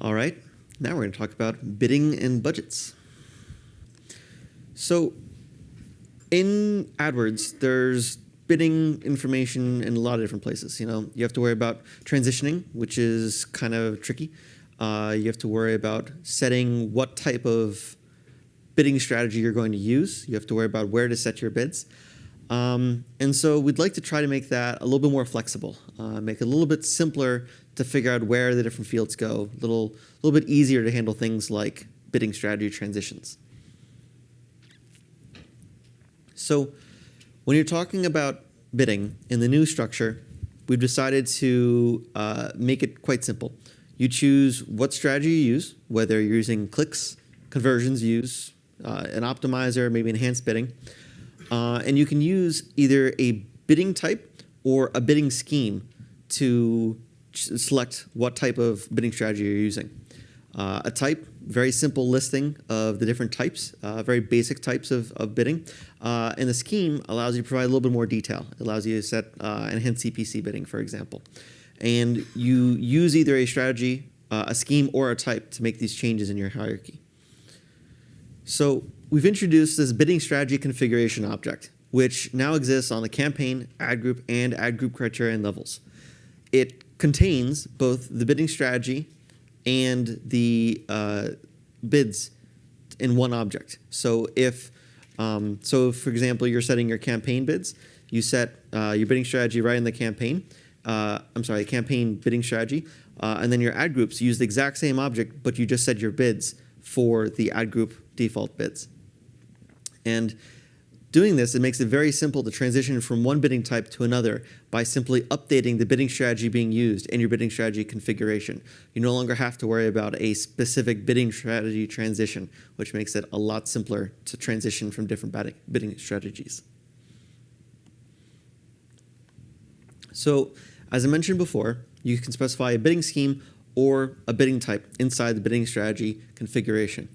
All right, now we're going to talk about bidding and budgets. So in AdWords, there's bidding information in a lot of different places. You have to worry about transitioning, which is kind of tricky. You have to worry about setting what type of bidding strategy you're going to use. You have to worry about where to set your bids. And so we'd like to try to make that a little bit more flexible, make it a little bit simpler to figure out where the different fields go, a little bit easier to handle things like bidding strategy transitions. So when you're talking about bidding in the new structure, we've decided to make it quite simple. You choose what strategy you use, whether you're using clicks, conversions, use an optimizer, maybe enhanced bidding. And you can use either a bidding type or a bidding scheme to select what type of bidding strategy you're using. A type, very simple listing of the different types, very basic types of bidding. And the scheme allows you to provide a little bit more detail. It allows you to set enhanced CPC bidding, for example. And you use either a strategy, a scheme, or a type to make these changes in your hierarchy. So we've introduced this bidding strategy configuration object, which now exists on the campaign, ad group, and ad group criteria and levels. It contains both the bidding strategy and the bids in one object. So for example, you're setting your campaign bids, you set your bidding strategy right in the campaign. Campaign bidding strategy, and then your ad groups use the exact same object, but you just set your bids for the ad group default bids. And doing this, it makes it very simple to transition from one bidding type to another by simply updating the bidding strategy being used in your bidding strategy configuration. You no longer have to worry about a specific bidding strategy transition, which makes it a lot simpler to transition from different bidding strategies. So, as I mentioned before, you can specify a bidding scheme or a bidding type inside the bidding strategy configuration.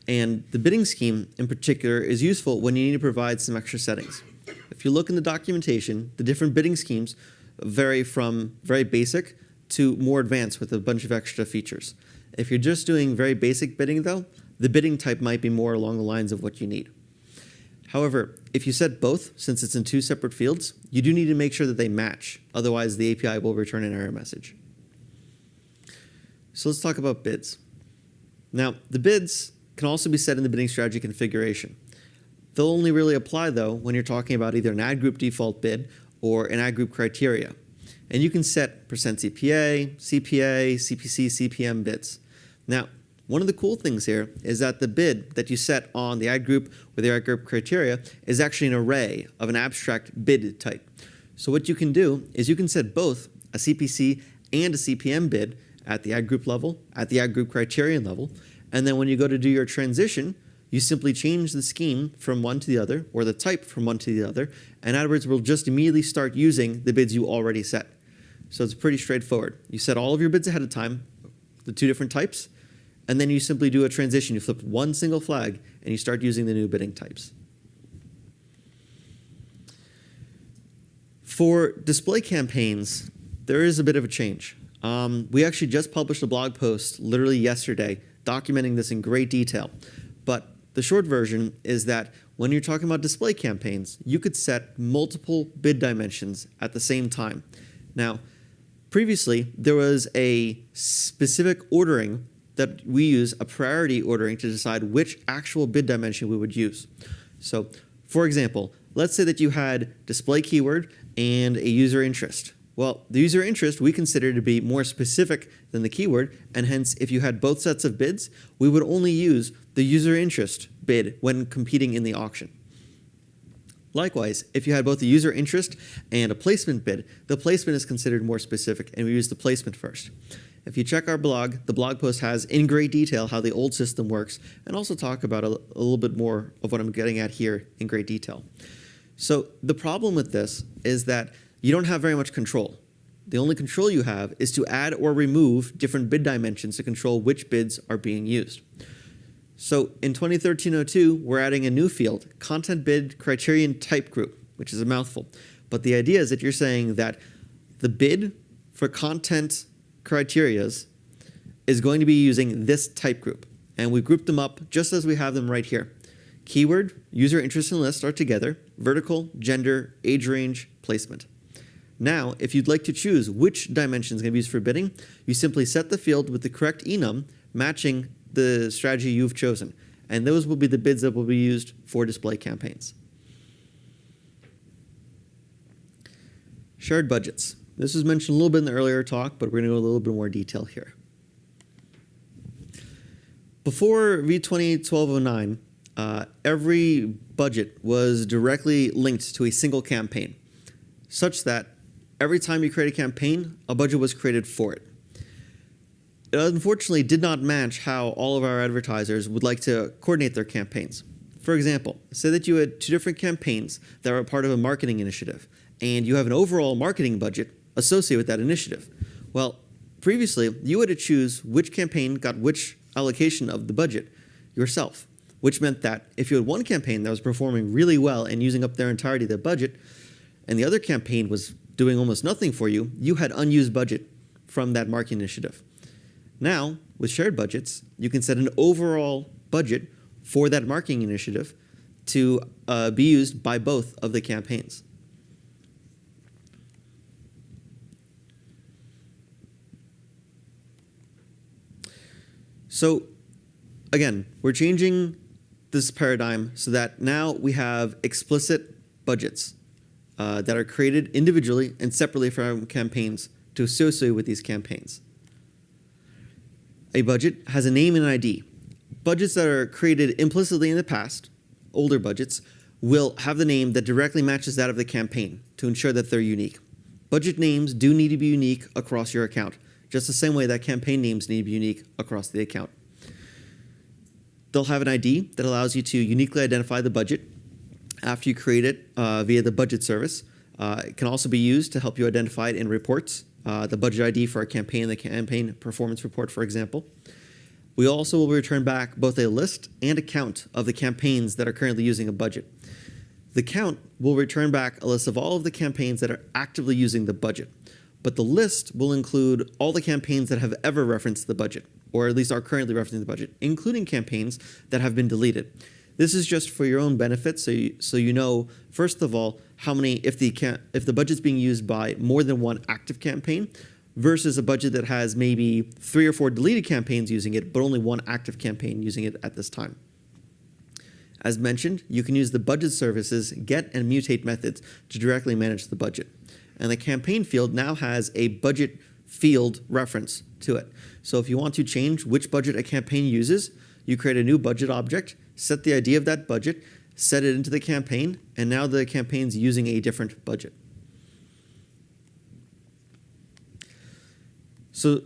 And the bidding scheme, in particular, is useful when you need to provide some extra settings. If you look in the documentation, the different bidding schemes vary from very basic to more advanced with a bunch of extra features. If you're just doing very basic bidding, though, the bidding type might be more along the lines of what you need. However, if you set both, since it's in two separate fields, you do need to make sure that they match. Otherwise, the API will return an error message. So let's talk about bids. Now, the bids can also be set in the bidding strategy configuration. They'll only really apply, though, when you're talking about either an ad group default bid or an ad group criteria. And you can set %CPA, CPA, CPC, CPM bids. Now, one of the cool things here is that the bid that you set on the ad group or the ad group criteria is actually an array of an abstract bid type. So what you can do is you can set both a CPC and a CPM bid at the ad group level, at the ad group criterion level, and then when you go to do your transition, you simply change the scheme from one to the other, or the type from one to the other, and AdWords will just immediately start using the bids you already set. So it's pretty straightforward. You set all of your bids ahead of time, the two different types, and then you simply do a transition. You flip one single flag, and you start using the new bidding types. For display campaigns, there is a bit of a change. We actually just published a blog post literally yesterday documenting this in great detail. But the short version is that when you're talking about display campaigns, you could set multiple bid dimensions at the same time. Now, previously, there was a specific ordering that we use, a priority ordering, to decide which actual bid dimension we would use. So, for example, let's say that you had display keyword and a user interest. Well, the user interest we consider to be more specific than the keyword, and hence, if you had both sets of bids, we would only use the user interest bid when competing in the auction. Likewise, if you had both a user interest and a placement bid, the placement is considered more specific, and we use the placement first. If you check our blog, the blog post has in great detail how the old system works, and also talk about a little bit more of what I'm getting at here in great detail. So the problem with this is that you don't have very much control. The only control you have is to add or remove different bid dimensions to control which bids are being used. So in 2013-02, we're adding a new field, content bid criterion type group, which is a mouthful. But the idea is that you're saying that the bid for content criterias is going to be using this type group. And we grouped them up just as we have them right here. Keyword, user interest and list are together, vertical, gender, age range, placement. Now, if you'd like to choose which dimension is going to be used for bidding, you simply set the field with the correct enum matching the strategy you've chosen. And those will be the bids that will be used for display campaigns. Shared budgets. This was mentioned a little bit in the earlier talk, but we're going to go a little bit more detail here. Before V201209, every budget was directly linked to a single campaign, such that every time you create a campaign, a budget was created for it. It unfortunately did not match how all of our advertisers would like to coordinate their campaigns. For example, say that you had two different campaigns that were part of a marketing initiative, and you have an overall marketing budget associated with that initiative. Well, previously, you had to choose which campaign got which allocation of the budget yourself, which meant that if you had one campaign that was performing really well and using up their entirety of their budget, and the other campaign was doing almost nothing for you, you had unused budget from that marketing initiative. Now, with shared budgets, you can set an overall budget for that marketing initiative to be used by both of the campaigns. So, again, we're changing this paradigm so that now we have explicit budgets that are created individually and separately from campaigns to associate with these campaigns. A budget has a name and ID. Budgets that are created implicitly in the past, older budgets, will have the name that directly matches that of the campaign to ensure that they're unique. Budget names do need to be unique across your account, just the same way that campaign names need to be unique across the account. They'll have an ID that allows you to uniquely identify the budget after you create it via the budget service. It can also be used to help you identify it in reports, the budget ID for a campaign, the campaign performance report, for example. We also will return back both a list and a count of the campaigns that are currently using a budget. The count will return back a list of all of the campaigns that are actively using the budget, but the list will include all the campaigns that have ever referenced the budget, or at least are currently referencing the budget, including campaigns that have been deleted. This is just for your own benefit, so you know, first of all, how many, if the budget's being used by more than one active campaign, versus a budget that has maybe 3 or 4 deleted campaigns using it, but only one active campaign using it at this time. As mentioned, you can use the budget services get and mutate methods to directly manage the budget. And the campaign field now has a budget field reference to it. So if you want to change which budget a campaign uses, you create a new budget object, set the ID of that budget, set it into the campaign, and now the campaign's using a different budget. So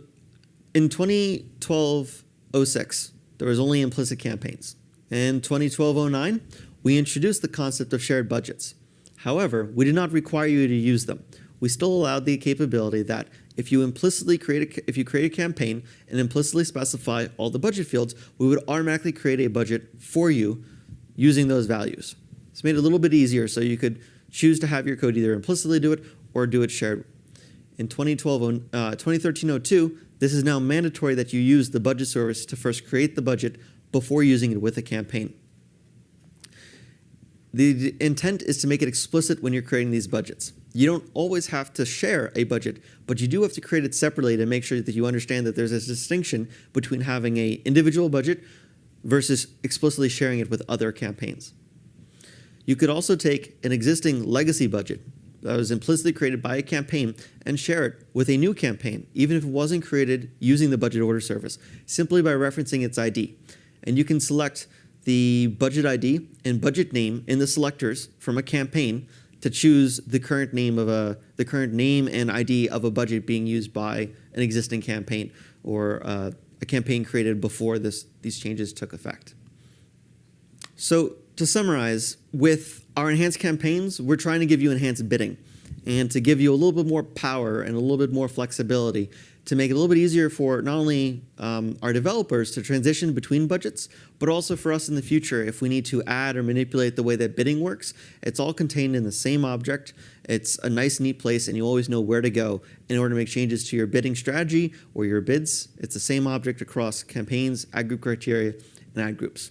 in 2012-06, there was only implicit campaigns. In 2012-09, we introduced the concept of shared budgets. However, we did not require you to use them. We still allowed the capability that if you create a campaign and implicitly specify all the budget fields, we would automatically create a budget for you using those values. It's made it a little bit easier, so you could choose to have your code either implicitly do it or do it shared. In 2013-02, this is now mandatory that you use the budget service to first create the budget before using it with a campaign. The intent is to make it explicit when you're creating these budgets. You don't always have to share a budget, but you do have to create it separately to make sure that you understand that there's a distinction between having an individual budget versus explicitly sharing it with other campaigns. You could also take an existing legacy budget that was implicitly created by a campaign and share it with a new campaign, even if it wasn't created using the budget order service, simply by referencing its ID. And you can select the budget ID and budget name in the selectors from a campaign to choose the current name and ID of a budget being used by an existing campaign or a campaign created before these changes took effect. So to summarize, with our enhanced campaigns, we're trying to give you enhanced bidding and to give you a little bit more power and a little bit more flexibility to make it a little bit easier for not only our developers to transition between budgets, but also for us in the future if we need to add or manipulate the way that bidding works. It's all contained in the same object. It's a nice, neat place, and you always know where to go in order to make changes to your bidding strategy or your bids. It's the same object across campaigns, ad group criteria, and ad groups.